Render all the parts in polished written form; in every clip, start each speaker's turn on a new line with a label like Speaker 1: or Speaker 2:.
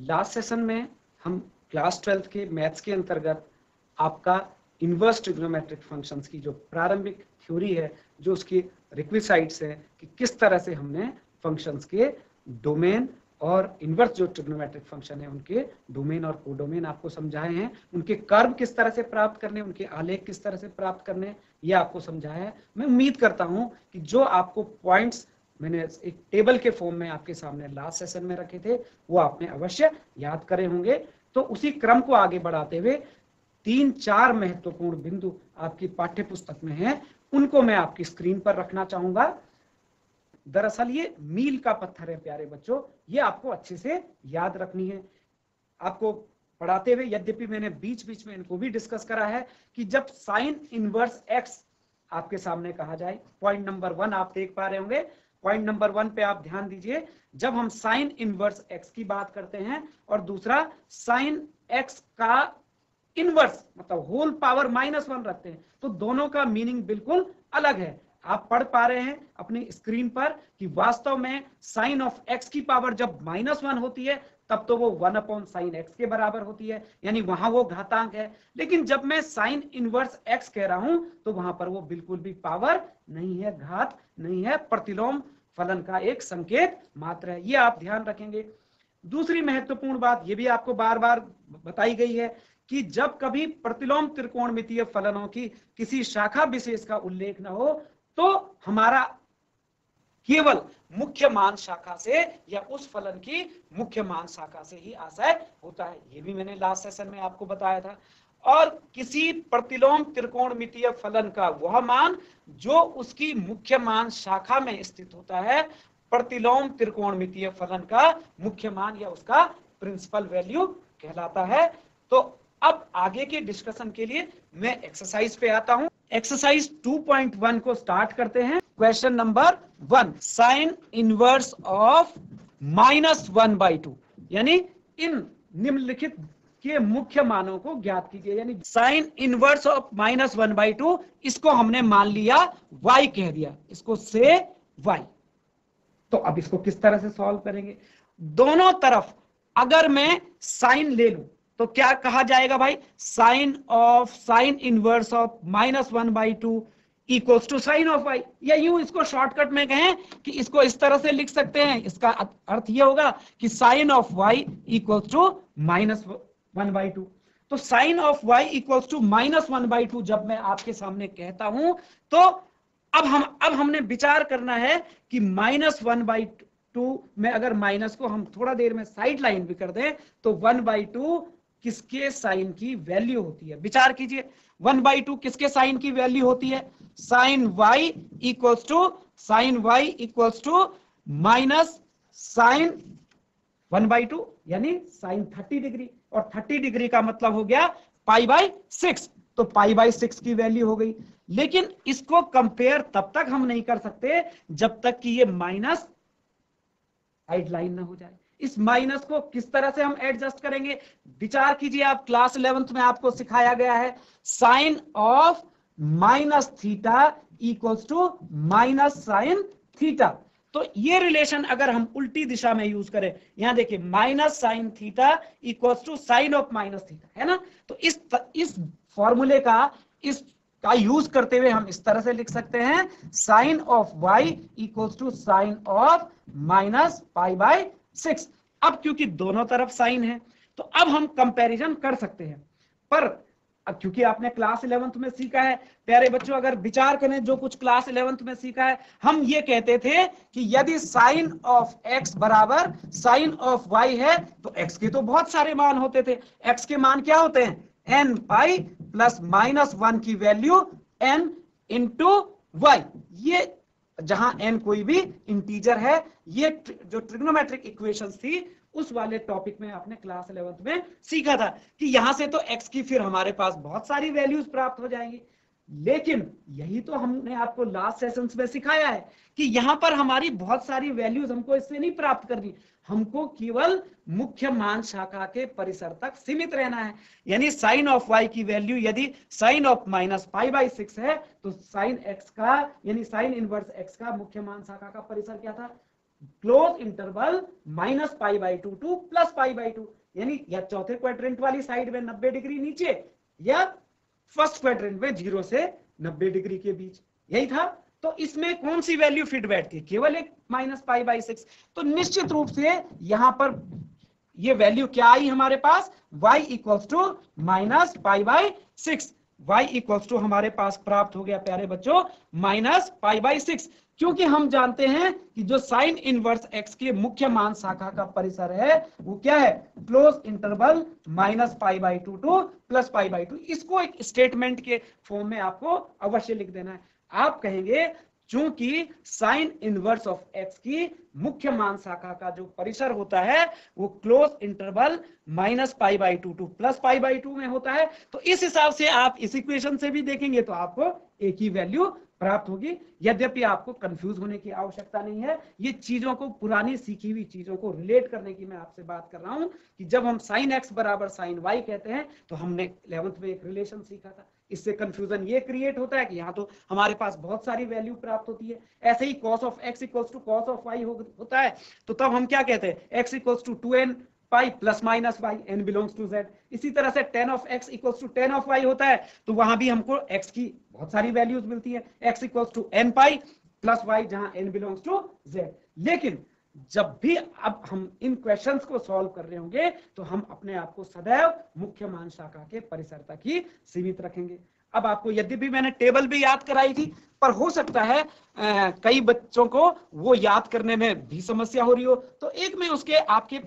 Speaker 1: Last session में हम class 12 के मैथ्स के अंतर्गत आपका इनवर्स ट्रिग्नोमेट्रिक फंक्शंस की जो प्रारंभिक थ्योरी है, जो उसकी रिक्विसाइट्स है कि किस तरह से हमने फंक्शंस के डोमेन और इनवर्स जो ट्रिग्नोमेट्रिक फंक्शन है उनके डोमेन और कोडोमेन आपको समझाए हैं, उनके कर्व किस तरह से प्राप्त करने, उनके आलेख किस तरह से प्राप्त करने, ये आपको समझाया है। मैं उम्मीद करता हूं कि जो आपको पॉइंट्स मैंने एक टेबल के फॉर्म में आपके सामने लास्ट सेशन में रखे थे वो आपने अवश्य याद करे होंगे। तो उसी क्रम को आगे बढ़ाते हुए 3-4 महत्वपूर्ण बिंदु आपकी पाठ्य पुस्तक में हैं, उनको मैं आपकी स्क्रीन पर रखना चाहूंगा। दरअसल ये मील का पत्थर है प्यारे बच्चों, ये आपको अच्छे से याद रखनी है। आपको पढ़ाते हुए यद्यपि मैंने बीच बीच में इनको भी डिस्कस करा है कि जब साइन इनवर्स एक्स आपके सामने कहा जाए, पॉइंट नंबर 1 आप देख पा रहे होंगे। पॉइंट नंबर 1 पे आप ध्यान दीजिए, जब हम साइन इनवर्स एक्स की बात करते हैं और दूसरा साइन एक्स का इनवर्स मतलब होल पावर -1 रखते हैं, तो दोनों का मीनिंग बिल्कुल अलग है। आप पढ़ पा रहे हैं अपनी स्क्रीन पर कि वास्तव में साइन ऑफ एक्स की पावर जब -1 होती है तब तो वो 1/sin x के बराबर होती है, यानी वहां वो घातांक है। लेकिन जब मैं साइन इनवर्स x कह रहा हूं तो वहां पर वो बिल्कुल भी पावर नहीं है, घात नहीं है, प्रतिलोम फलन का एक संकेत मात्र है। ये आप ध्यान रखेंगे। दूसरी महत्वपूर्ण बात ये भी आपको बार बार बताई गई है कि जब कभी प्रतिलोम त्रिकोणमितीय फलनों की किसी शाखा विशेष का उल्लेख न हो तो हमारा केवल मुख्य मान शाखा से या उस फलन की मुख्य मान शाखा से ही आशय होता है। ये भी मैंने लास्ट सेशन में आपको बताया था। और किसी प्रतिलोम त्रिकोणमितीय फलन का वह मान जो उसकी मुख्य मान शाखा में स्थित होता है, प्रतिलोम त्रिकोणमितीय फलन का मुख्य मान या उसका प्रिंसिपल वैल्यू कहलाता है। तो अब आगे के डिस्कशन के लिए मैं एक्सरसाइज पे आता हूं। एक्सरसाइज 2.1 को स्टार्ट करते हैं। Question number 1, sign inverse of -1/2, यानी इन निम्नलिखित के मुख्य मानों को ज्ञात कीजिए। यानी साइन इनवर्स ऑफ -1/2, इसको हमने मान लिया y कह दिया, इसको से y। तो अब इसको किस तरह से सॉल्व करेंगे? दोनों तरफ अगर मैं साइन ले लूं तो क्या कहा जाएगा भाई? Sine inverse of -1/2 equals to sine of y, या यूं इसको शॉर्टकट में कहें कि इसको इस तरह से लिख सकते हैं। इसका अर्थ यह होगा कि sine of y equals to -1/2। तो sine of y equals to -1/2 जब मैं आपके सामने कहता हूं तो अब हमने विचार करना है कि -1/2 में अगर माइनस को हम थोड़ा देर में साइड लाइन भी कर दें तो 1/2 किसके साइन की वैल्यू होती है? विचार कीजिए, 1/2 किसके साइन की वैल्यू होती है? Sine y equals to minus sine 1/2 यानी साइन 30 डिग्री, और 30 डिग्री का मतलब हो गया π/6, तो π/6 की वैल्यू हो गई। लेकिन इसको कंपेयर तब तक हम नहीं कर सकते जब तक कि ये माइनस साइड लाइन ना हो जाए। इस माइनस को किस तरह से हम एडजस्ट करेंगे? विचार कीजिए, आप क्लास 11th में आपको सिखाया गया है sine of -θ equals to minus theta. तो ये रिलेशन अगर हम उल्टी दिशा में यूज करें, यहां देखिए -sin θ equals to sine of -θ, है ना? तो इस फॉर्मूले का यूज करते हुए हम इस तरह से लिख सकते हैं sine of y equals to sine of -π/6। अब क्योंकि दोनों तरफ साइन है तो अब हम कंपैरिजन कर सकते हैं, पर अब क्योंकि आपने क्लास 11th में सीखा है प्यारे बच्चों, अगर विचार करें जो कुछ क्लास 11th में सीखा है, हम ये कहते थे कि यदि साइन ऑफ x बराबर साइन ऑफ y है तो x के तो बहुत सारे मान होते थे। x के मान क्या होते हैं? n π प्लस -1 की वैल्यू n इंटू y। ये जहां n कोई भी इंटीजर है, ये जो ट्रिग्नोमेट्रिक इक्वेशंस थी उस वाले टॉपिक में आपने क्लास 11th में सीखा था कि यहां से तो x की फिर हमारे पास बहुत सारी वैल्यूज प्राप्त हो जाएंगी। लेकिन यही तो हमने आपको लास्ट सेशंस में सिखाया है कि यहां पर हमारी बहुत सारी वैल्यूज हमको इससे नहीं प्राप्त करनी, हमको केवल मुख्य मान शाखा के परिसर तक सीमित रहना है। यानी साइन ऑफ y की वैल्यू यदि साइन ऑफ -π/6 है तो साइन x का यानी साइन इनवर्स x का मुख्य मान शाखा का परिसर क्या था? क्लोज इंटरवल -π/2 टू +π/2, यानी या चौथे क्वाड्रेंट वाली साइड में 90 डिग्री नीचे या फर्स्ट क्वाड्रेंट में 0 से 90 डिग्री के बीच, यही था। तो इसमें कौन सी वैल्यू फिट बैठती है? केवल एक -π/6। तो निश्चित रूप से यहां पर ये वैल्यू क्या आई हमारे पास? y equals to -π/6। y equals to हमारे पास प्राप्त हो गया प्यारे बच्चों -π/6, क्योंकि हम जानते हैं कि जो साइन इनवर्स x के मुख्य मान शाखा का परिसर है वो क्या है? Close interval -π/2 to +π/2। इसको एक स्टेटमेंट के फॉर्म में आपको अवश्य लिख देना है। आप कहेंगे चूंकि साइन इनवर्स ऑफ x की मुख्य मान शाखा का जो परिसर होता है वो क्लोज इंटरवल -π/2 टू +π/2 में होता है, तो इस हिसाब से आप इस इक्वेशन से भी देखेंगे तो आपको एक ही वैल्यू प्राप्त होगी। यद्यपि आपको कंफ्यूज होने की आवश्यकता नहीं है, ये चीजों को, पुरानी सीखी हुई चीजों को रिलेट करने की मैं आपसे बात कर रहा हूं कि जब हम साइन x बराबर साइन y कहते हैं तो हमने 11th में एक रिलेशन सीखा था। इससे कंफ्यूजन ये क्रिएट होता है कि यहाँ तो हमारे पास बहुत सारी वैल्यू प्राप्त होती है। ऐसे ही cos of x equals to cos of y होता है, तो तब हम क्या कहते हैं? x equals to 2n pi plus minus y, n belongs to z। इसी तरह से tan of x equals to tan of y होता है, तो वहां भी हमको x की बहुत सारी वैल्यूज मिलती है। x equals to n pi plus y, जहां n बिलोंग्स टू z। लेकिन जब भी अब हम इन क्वेश्चंस को सॉल्व कर रहे होंगे तो हम अपने आप को सदैव मुख्य मान शाखा के परिसर तक ही सीमित रखेंगे। अब आपको यद्यपि मैंने टेबल भी याद कराई थी, पर हो सकता है कई बच्चों को वो याद करने में भी समस्या हो रही हो, तो एक मैं उसके आपके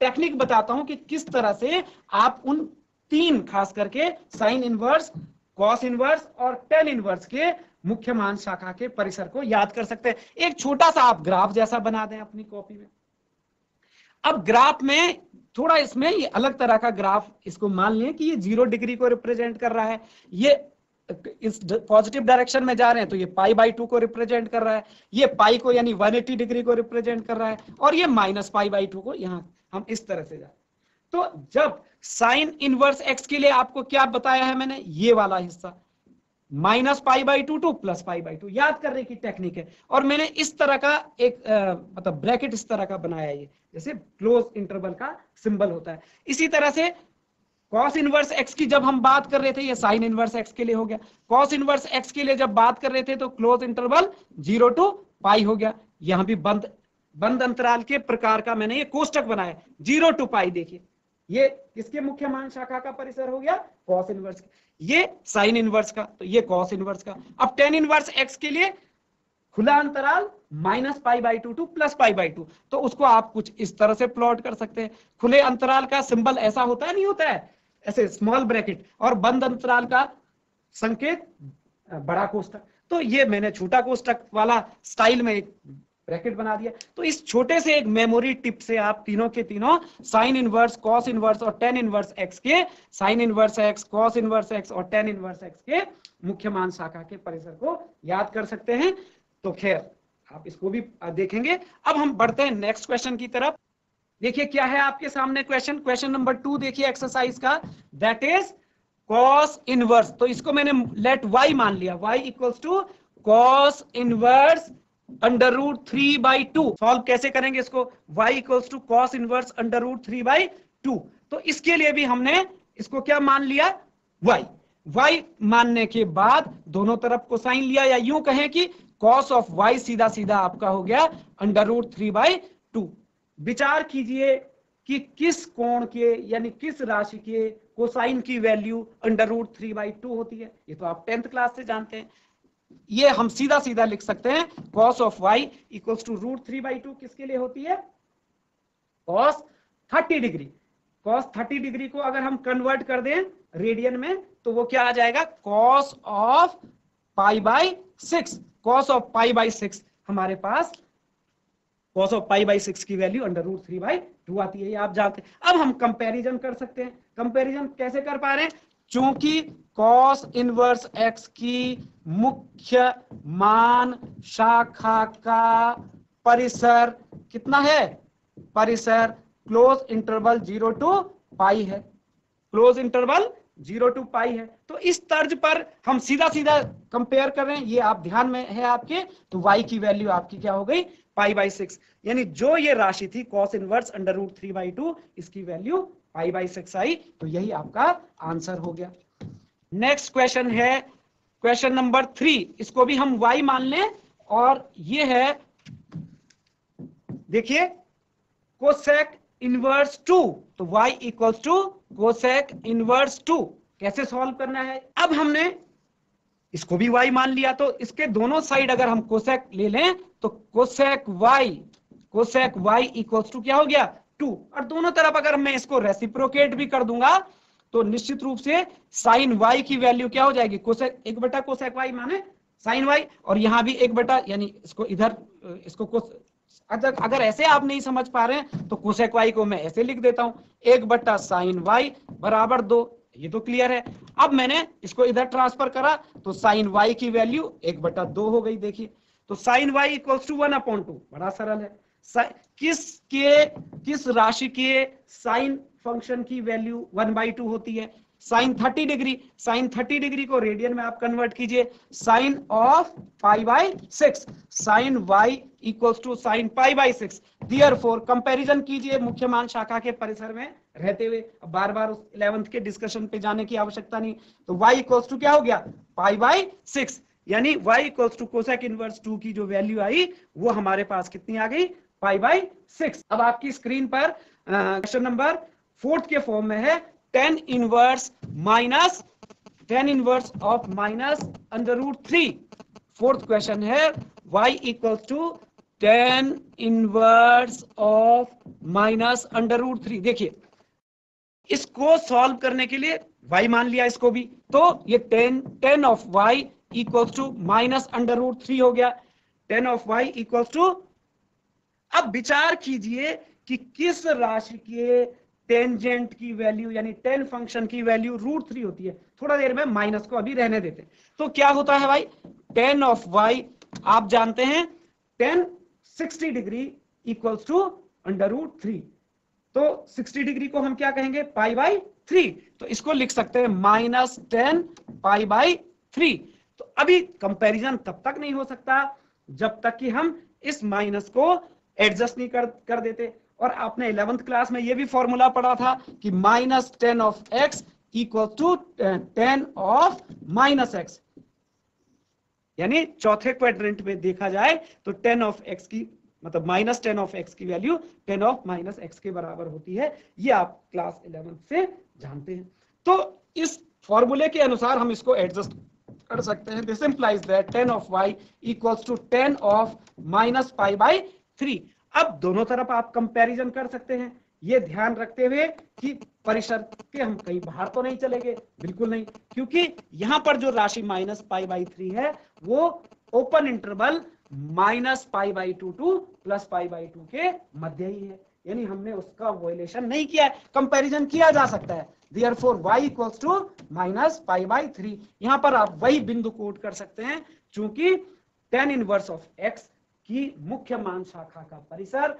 Speaker 1: टेक्निक बताता हूं कि किस तरह से आप उन तीन, खास करके साइन इनवर्स, कॉस इनवर्स और टेन इनवर्स के मुख्य मान शाखा के परिसर को याद कर सकते हैं। एक छोटा सा आप ग्राफ जैसा बना दें अपनी कॉपी में। अब ग्राफ में थोड़ा इसमें ये अलग तरह का ग्राफ, इसको मान लें कि ये 0 डिग्री को रिप्रेजेंट कर रहा है, ये इस पॉजिटिव डायरेक्शन में जा रहे हैं तो ये π/2 को रिप्रेजेंट कर रहा है, ये पाई को यानी 180 डिग्री को रिप्रेजेंट कर रहा है, और ये -π/2 को यहां हम इस तरह से जा। तो जब साइन इनवर्स x के लिए आपको क्या बताया है मैंने? ये वाला हिस्सा -π/2 टू +π/2 याद करने की टेक्निक है। और मैंने इस तरह का एक मतलब ब्रैकेट इस तरह का बनाया है, ये जैसे क्लोज इंटरवल का सिंबल होता है। इसी तरह से कॉस इनवर्स x की जब हम बात कर रहे थे, ये साइन इनवर्स x के लिए हो गया। कॉस इनवर्स x के लिए जब बात कर रहे थे तो क्लोज इंटरवल 0 टू पाई हो गया। यहां भी बंद अंतराल के प्रकार का मैंने ये कोष्टक बनाया, 0 टू पाई। देखिए ये किसके मुख्य मान शाखा का परिसर हो गया? Cos inverse. ये साइन इनवर्स का, तो ये कॉस इनवर्स का। अब टेन इनवर्स x के लिए खुला अंतराल -π/2 टू +π/2, तो उसको आप कुछ इस तरह से प्लॉट कर सकते हैं। खुले अंतराल का सिंबल ऐसा होता है, नहीं होता है, ऐसे स्मॉल ब्रैकेट, और बंद अंतराल का संकेत बड़ा कोष्टक। तो ये मैंने छोटा कोष्टक वाला स्टाइल में एक ब्रैकेट बना दिया। तो इस छोटे से एक मेमोरी टिप से आप तीनों के तीनों साइन इनवर्स, कॉस इनवर्स और टेन इनवर्स x के, sine inverse x, cos inverse x और टेन इनवर्स x के मुख्य मान शाखा के परिसर को याद कर सकते हैं। तो खैर आप इसको भी देखेंगे। अब हम बढ़ते हैं नेक्स्ट क्वेश्चन की तरफ। देखिए क्या है आपके सामने क्वेश्चन, क्वेश्चन नंबर 2 देखिए एक्सरसाइज का, दैट इज कॉस इनवर्स। तो इसको मैंने लेट y मान लिया, y equals to cos inverse √3/2। Solve कैसे करेंगे इसको? y equals to cos inverse √3/2। तो इसके लिए भी हमने इसको क्या मान लिया? y मानने के बाद दोनों तरफ को साइन लिया, या यूं कहें कि cos ऑफ y सीधा सीधा आपका हो गया √3/2। विचार कीजिए कि किस कोण के यानी किस राशि के कोसाइन की वैल्यू √3/2 होती है। ये तो आप 10th क्लास से जानते हैं। ये हम सीधा सीधा लिख सकते हैं, cos of y equals to √3/2 किसके लिए होती है? cos 30 degree. cos 30 डिग्री को अगर हम कन्वर्ट कर दें रेडियन में तो वो क्या आ जाएगा? cos of π/6। cos ऑफ π/6 हमारे पास cos ऑफ π/6 की वैल्यू √3/2 आती है, ये आप जानते हैं। अब हम कंपैरिजन कर सकते हैं। कंपैरिजन कैसे कर पा रहे हैं? चूंकि cos इनवर्स x की मुख्य मान शाखा का परिसर कितना है? परिसर क्लोज इंटरवल 0 टू पाई है। क्लोज इंटरवल 0 to पाई है। तो इस तर्ज पर हम सीधा सीधा कंपेयर कर रहे हैं, ये आप ध्यान में है आपके। तो y की वैल्यू आपकी क्या हो गई, π/6, यानी जो ये राशि थी cos इनवर्स √3/2, इसकी वैल्यू π/6 आई। तो यही आपका आंसर हो गया। नेक्स्ट क्वेश्चन है क्वेश्चन नंबर 3, इसको भी हम y मान लें, और ये है, देखिए कोसेक इनवर्स 2, तो y equals to cosec inverse 2। कैसे सॉल्व करना है, अब हमने इसको भी y मान लिया, तो इसके दोनों साइड अगर हम कोसेक ले लें तो कोसेक y इक्वल्स टू क्या हो गया 2, और दोनों तरफ अगर मैं इसको रेसिप्रोकेट भी कर दूंगा तो निश्चित रूप से साइन y की वैल्यू क्या हो जाएगी, कोसेक 1 कोसेक y माने साइन y, और यहां भी 1 यानी इसको इधर इसको अगर ऐसे आप नहीं समझ पा रहे हैं तो कोसेक y को मैं ऐसे लिख देता हूं, 1 साइन y बराबर 2, ये तो क्लियर है। अब मैंने इसको इधर ट्रांसफर करा तो साइन y की वैल्यू 1/2 हो गई। देखिए तो साइन y इक्वल्स टू 1/2, बड़ा सरल है। किस राशि के साइन फंक्शन की वैल्यू 1/2 होती है, साइन 30 डिग्री। साइन 30 डिग्री को रेडियन में आप कन्वर्ट कीजिए, sine of π/6, sine y equals to sine π/6। Therefore comparison कीजिए मुख्य मान शाखा के परिसर में रहते हुए, अब बार बार उस 11th के डिस्कशन पे जाने की आवश्यकता नहीं। तो y इक्वल्स टू क्या हो गया π/6, यानी y equals to cosec inverse 2 की जो वैल्यू आई वो हमारे पास कितनी आ गई, π/6। अब आपकी स्क्रीन पर क्वेश्चन नंबर 4 के फॉर्म में है, tan inverse of -√3। Fourth question है y equals to tan inverse of -√3। देखिए इसको सॉल्व करने के लिए y मान लिया इसको भी, तो ये tan of y equals to -√3 हो गया। tan of y equals to, अब विचार कीजिए कि किस राशि के टेंजेंट की वैल्यू यानी tan फंक्शन की वैल्यू √3 होती है। थोड़ा देर में माइनस को अभी रहने देते हैं। तो क्या होता है भाई, tan ऑफ y आप जानते हैं tan 60 डिग्री इक्वल्स टू √3, तो 60 डिग्री को हम क्या कहेंगे, π/3, तो इसको लिख सकते हैं -10 π/3। तो अभी कंपैरिजन तब तक नहीं हो सकता जब तक कि हम इस माइनस को एडजस्ट नहीं कर देते। और आपने 11th क्लास में ये भी फॉर्मूला पढ़ा था कि -10 of x equal to 10 of -x, यानी चौथे क्वाड्रेंट में देखा जाए तो 10 ऑफ x की मतलब -10 ऑफ x की वैल्यू 10 ऑफ -x के बराबर होती है। ये आप क्लास 11th से जानते हैं। तो इस फॉर्मूले के अनुसार हम इसको एडजस्ट कर सकते हैं। This implies that 10 of y equals to 10 of -π/3। अब दोनों तरफ आप कंपैरिजन कर सकते हैं, ये ध्यान रखते हुए कि परिसर के हम कहीं बाहर तो नहीं चले गए, बिल्कुल नहीं, क्योंकि यहां पर जो राशि -π/3 है वो ओपन इंटरवल -π/2 टू +π/2 के मध्य ही है, यानी हमने उसका वॉयलेशन नहीं किया है, कंपैरिजन किया जा सकता है। Therefore y equals to -π/3। यहां पर आप वही बिंदु कोट कर सकते हैं, चूंकि tan इनवर्स ऑफ x की मुख्य मान शाखा का परिसर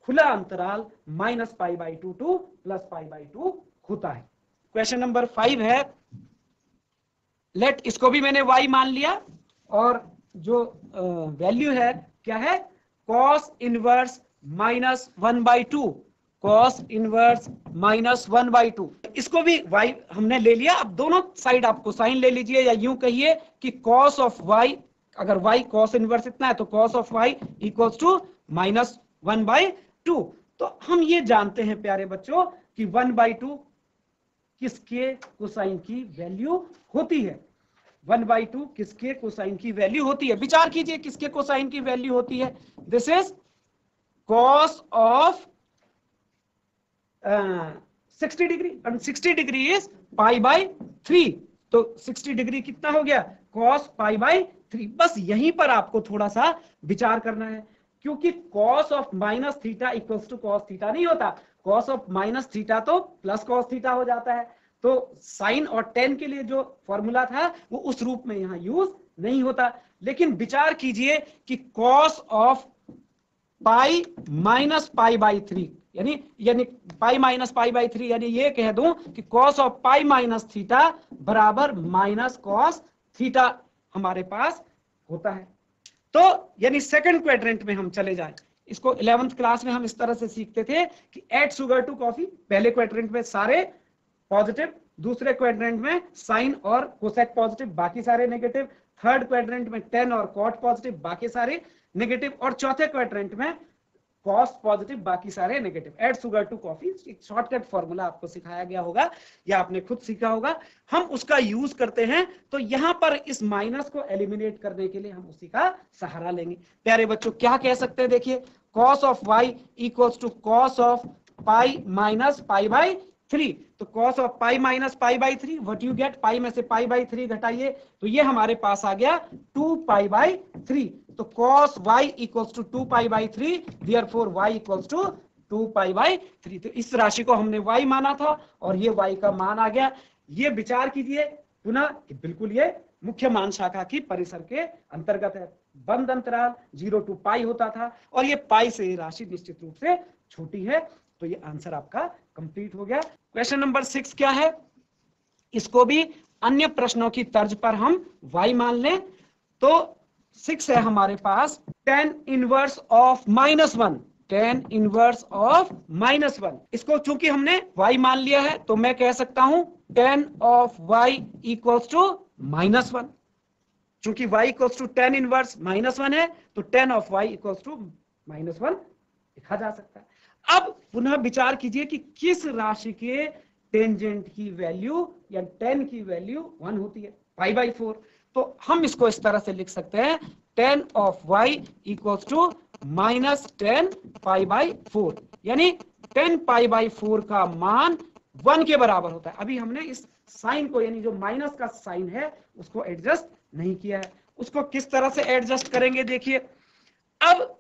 Speaker 1: खुला अंतराल -π/2 टू +π/2 होता है। क्वेश्चन नंबर 5 है, लेट, इसको भी मैंने y मान लिया, और जो वैल्यू है क्या है, cos इनवर्स -1/2, cos इनवर्स -1/2, इसको भी y हमने ले लिया। अब दोनों साइड आप कोसाइन ले लीजिए, या यूं कहिए कि cos ऑफ y, अगर y cos इनवर्स इतना है तो cos of y equals to -1/2। तो हम ये जानते हैं प्यारे बच्चों कि 1/2 किसके कोसाइन की वैल्यू होती है, 1/2 किसके कोसाइन की वैल्यू होती है। विचार कीजिए किसके कोसाइन की वैल्यू होती है, this is cos of 60 degree, and 60 degree is π/3, तो 60 डिग्री कितना हो गया, cos π/3। बस यहीं पर आपको थोड़ा सा विचार करना है, क्योंकि cos of -θ equals to cos theta नहीं होता, cos ऑफ -θ तो प्लस cos थीटा हो जाता है। तो साइन और tan के लिए जो फॉर्मूला था वो उस रूप में यहां यूज नहीं होता। लेकिन विचार कीजिए कि cos ऑफ π -π/3, यानी पाई माइनस पाई बाई 3, यानी ये कह दूं कि cos of pi minus theta बराबर माइनस कॉस थीटा हमारे पास होता है। तो यानी सेकंड क्वाड्रेंट में हम चले जाएं, इसको 11th क्लास में हम इस तरह से सीखते थे कि ऐड शुगर टू कॉफी, पहले क्वाड्रेंट में सारे पॉजिटिव, दूसरे क्वाड्रेंट में साइन और कोसेक पॉजिटिव, बाकी सारे नेगेटिव, थर्ड क्वाड्रेंट में टेन और कॉट पॉजिटिव, बाकी सारे नेगेटिव, और चौथे क्वाड्रेंट में कॉस पॉजिटिव, बाकी सारे negative. Add sugar to coffee एक शॉर्टकट फॉर्मूला आपको सिखाया गया होगा या आपने खुद सीखा होगा, हम उसका यूज करते हैं। तो यहां पर इस माइनस को एलिमिनेट करने के लिए हम उसी का सहारा लेंगे। प्यारे बच्चों क्या कह सकते हैं, देखिए cos of y equals to cos of pi minus pi by 3। तो cos of pi minus pi by 3, what you get, pi में से पाई बाई 3 घटाइए तो ये हमारे पास आ गया 2 पाई बाई 3। तो cos y equals to 2 pi by 3, therefore y equals to 2 pi by 3। तो इस राशि को हमने y माना था और ये y का मान आ गया। ये विचार कीजिए पुनः कि बिल्कुल ये मुख्य मान शाखा की परिसर के अंतर्गत है। बंद अंतराल 0 टू पाई होता था और ये पाई से राशि निश्चित रूप से छोटी है। तो ये आंसर आपका कंप्लीट हो गया। क्वेश्चन नंबर 6 क्या है, इसको भी अन्य प्रश्नों की तर्ज पर हम y मान लें। तो 6 है हमारे पास tan inverse of -1, tan inverse of -1। इसको चूंकि हमने y मान लिया है तो मैं कह सकता हूं tan of y equals to -1। चूंकि y equals to tan inverse -1 है तो tan of y equals to -1 लिखा जा सकता है। अब पुनः विचार कीजिए कि किस राशि के टेंजेंट की वैल्यू या tan की वैल्यू 1 होती है, पाई बाई 4। तो हम इसको इस तरह से लिख सकते हैं tan of y equals to -tan pi by 4, यानी tan पाई बाई 4 का मान 1 के बराबर होता है। अभी हमने इस साइन को यानी जो माइनस का साइन है उसको एडजस्ट नहीं किया है। उसको किस तरह से एडजस्ट करेंगे, देखिए अब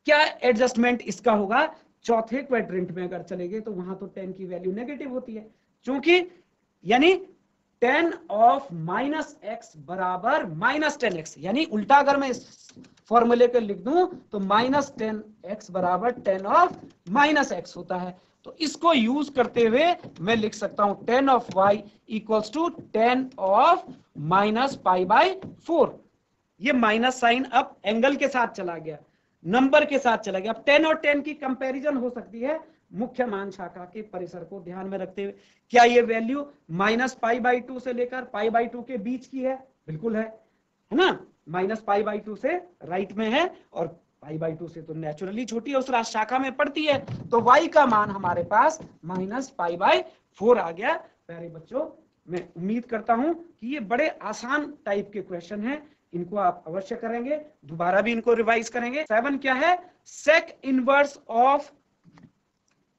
Speaker 1: क्या एडजस्टमेंट इसका होगा, चौथे क्वाड्रेंट में अगर चलेंगे तो वहां तो tan की वैल्यू नेगेटिव होती है, क्योंकि यानी tan ऑफ -x बराबर -10x, यानी उल्टा अगर मैं इस फॉर्मूले को लिख दूं तो -10x बराबर tan ऑफ -x होता है। तो इसको यूज करते हुए मैं लिख सकता हूं tan of y equals to tan of -पाई/4। ये माइनस साइन अब एंगल के साथ चला गया, नंबर के साथ चला गया। अब 10 और 10 की कंपैरिजन हो सकती है मुख्य मान शाखा के परिसर को ध्यान में रखते हुए। क्या ये वैल्यू -पाई/2 से लेकर पाई/2 के बीच की है? बिल्कुल है ना, -पाई/2 से राइट में है और पाई/2 से तो नेचुरली छोटी है, उस शाखा में पड़ती है। तो y का मान हमारे पास -पाई/4 आ गया। प्यारे बच्चों मैं उम्मीद करता हूं कि ये बड़े आसान टाइप के क्वेश्चन हैं, इनको आप अवश्य करेंगे, दोबारा भी इनको रिवाइज करेंगे। 7 क्या है, सेक इनवर्स ऑफ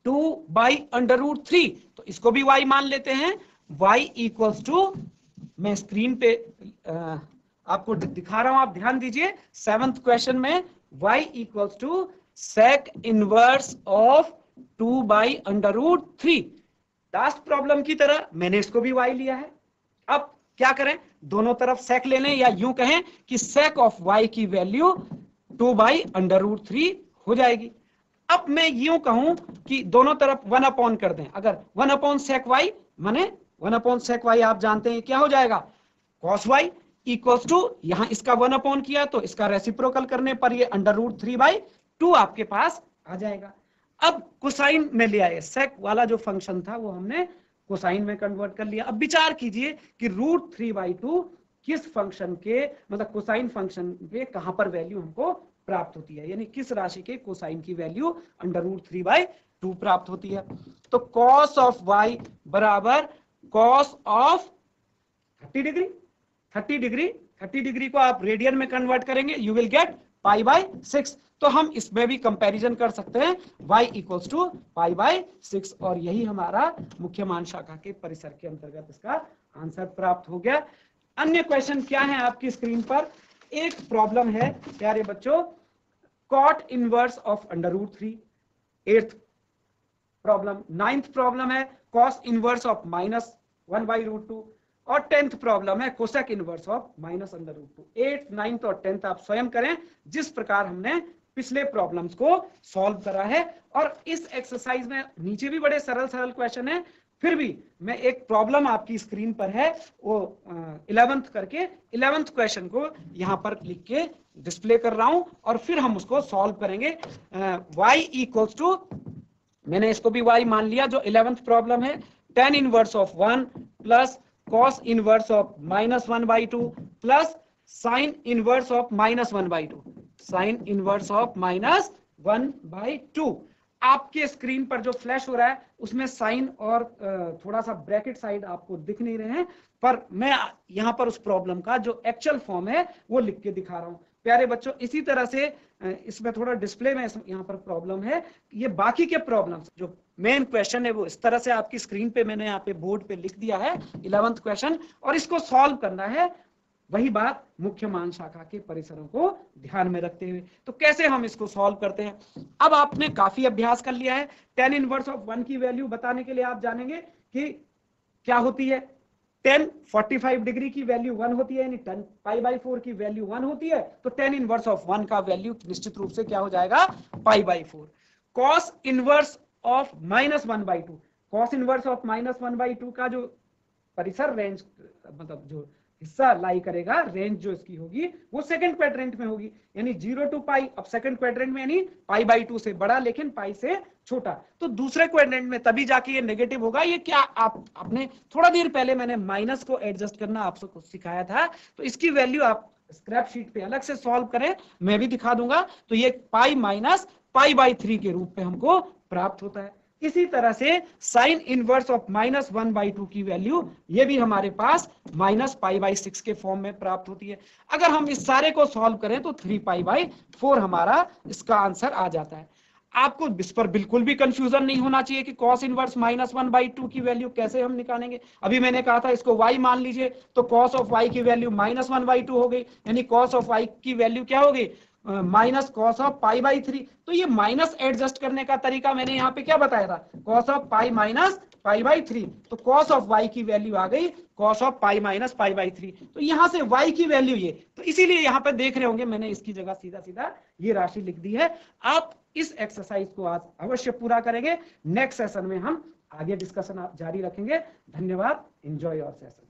Speaker 1: 2/√3। तो इसको भी y मान लेते हैं, y इक्वल्स टू, मैं स्क्रीन पे आपको दिखा रहा हूं, आप ध्यान दीजिए। 7th क्वेश्चन में y equals to sec inverse of 2/√3। Last problem की तरह मैंने इसको भी y लिया है। अब क्या करें, दोनों तरफ सेक ले लें, या यूं कहें कि सेक ऑफ y की वैल्यू 2/√3 हो जाएगी। अब मैं यूं कहूं कि दोनों तरफ 1 कर दें, अगर 1/sec y माने 1/sec y आप जानते हैं क्या हो जाएगा, cos y इक्वल्स टू, यहां इसका 1 किया तो इसका रेसिप्रोकल करने पर ये √3/2 आपके पास आ जाएगा। अब कोसाइन में ले आए, सेक वाला जो फंक्शन था वो हमने कोसाइन में कन्वर्ट कर लिया। अब विचार कीजिए कि √3/2 किस फंक्शन के, मतलब कोसाइन फंक्शन पे कहां पर वैल्यू हमको प्राप्त होती है, यानी किस राशि के कोसाइन की वैल्यू √3/2 प्राप्त होती है। तो cos ऑफ y बराबर cos ऑफ 30 डिग्री को आप रेडियन में कन्वर्ट करेंगे, यू विल गेट पाई/6। तो हम इसमें भी कंपैरिजन कर सकते हैं, y इक्वल्स टू पाई/6, और यही हमारा मुख्य मान शाखा के परिसर के अंतर्गत इसका आंसर प्राप्त हो गया। अन्य क्वेश्चन क्या है आपकी स्क्रीन पर, एक प्रॉब्लम है प्यारे बच्चों, cot inverse of √3, 8th problem. 9th problem है cos इनवर्स ऑफ -1/√2, और 10th प्रॉब्लम है cosec inverse of -√2। 8th, 9th और 10th आप स्वयं करें जिस प्रकार हमने पिछले प्रॉब्लम्स को सॉल्व करा है। और इस एक्सरसाइज में नीचे भी बड़े सरल सरल क्वेश्चन है, फिर भी मैं एक प्रॉब्लम आपकी स्क्रीन पर है वो 11th करके 11th क्वेश्चन को यहां पर लिख के डिस्प्ले कर रहा हूं और फिर हम उसको सॉल्व करेंगे। y इक्वल्स टू, मैंने इसको भी y मान लिया, जो 11th प्रॉब्लम है, tan inverse of 1 plus cos inverse of -1/2 plus sin inverse of -1/2, sin inverse of -1/2। आपके स्क्रीन पर जो फ्लैश हो रहा है उसमें साइन और थोड़ा सा ब्रैकेट साइड आपको दिख नहीं रहे हैं, पर मैं यहां पर उस प्रॉब्लम का जो एक्चुअल फॉर्म है वो लिख के दिखा रहा हूं। प्यारे बच्चों, इसी तरह से इसमें थोड़ा डिस्प्ले में यहाँ पर प्रॉब्लम है, ये बाकी के प्रॉब्लम्स जो मेन क्वेश्चन है वो इस तरह से आपकी स्क्रीन पे मैंने यहाँ पे बोर्ड पे लिख दिया है 11th क्वेश्चन, और इसको सॉल्व करना है, वही बात मुख्य मान शाखा के परिसरों को ध्यान में रखते हुए। तो कैसे हम इसको सॉल्व करते हैं, अब आपने काफी अभ्यास कर लिया है। tan इनवर्स ऑफ 1 की वैल्यू बताने के लिए आप जानेंगे कि क्या होती है, tan 45 डिग्री की वैल्यू 1 होती है, यानी tan π/4 की वैल्यू 1 होती है, तो tan इनवर्स ऑफ 1 का वैल्यू निश्चित रूप से क्या हो जाएगा, π/4। cos inverse of -1/2, cos inverse of -1/2 का जो परिसर रेंज, मतलब जो हिस्सा लाई करेगा, रेंज जो इसकी होगी वो सेकंड क्वाड्रेंट में होगी, यानी 0 to π। अब सेकंड क्वाड्रेंट में यानी π/2 से बड़ा लेकिन π से छोटा, तो दूसरे क्वाड्रेंट में तभी जाके ये नेगेटिव होगा। ये क्या आपने थोड़ा देर पहले मैंने माइनस को एडजस्ट करना आपको सिखाया था, तो इसकी वैल्यू आप स्क्रैप शीट पे अलग से सॉल्व करें, मैं भी दिखा दूंगा। तो ये π माइनस π/3 के रूप में हमको प्राप्त होता है। इसी तरह से साइन इनवर्स ऑफ -1/2 की वैल्यू ये भी हमारे पास -π/6 के फॉर्म में प्राप्त होती है। अगर हम इस सारे को सॉल्व करें तो 3π/4 हमारा इसका आंसर आ जाता है। आपको इस पर बिल्कुल भी कंफ्यूजन नहीं होना चाहिए कि cos इनवर्स -1/2 की वैल्यू कैसे हम निकालेंगे। अभी मैंने कहा था इसको y मान लीजिए, तो cos ऑफ y की वैल्यू -1/2 हो गई, यानी cos ऑफ y की वैल्यू क्या होगी, माइनस कॉस ऑफ π/3। तो ये माइनस एडजस्ट करने का तरीका मैंने यहाँ पे क्या बताया था, cos ऑफ π माइनस π/3, तो cos ऑफ y की वैल्यू आ गई cos ऑफ π माइनस π/3। तो यहां से y की वैल्यू ये, तो इसीलिए यहाँ पे देख रहे होंगे मैंने इसकी जगह सीधा सीधा ये राशि लिख दी है। आप इस एक्सरसाइज को आज अवश्य पूरा करेंगे। नेक्स्ट सेशन में हम आगे डिस्कशन जारी रखेंगे। धन्यवाद, एंजॉय योर सेशन।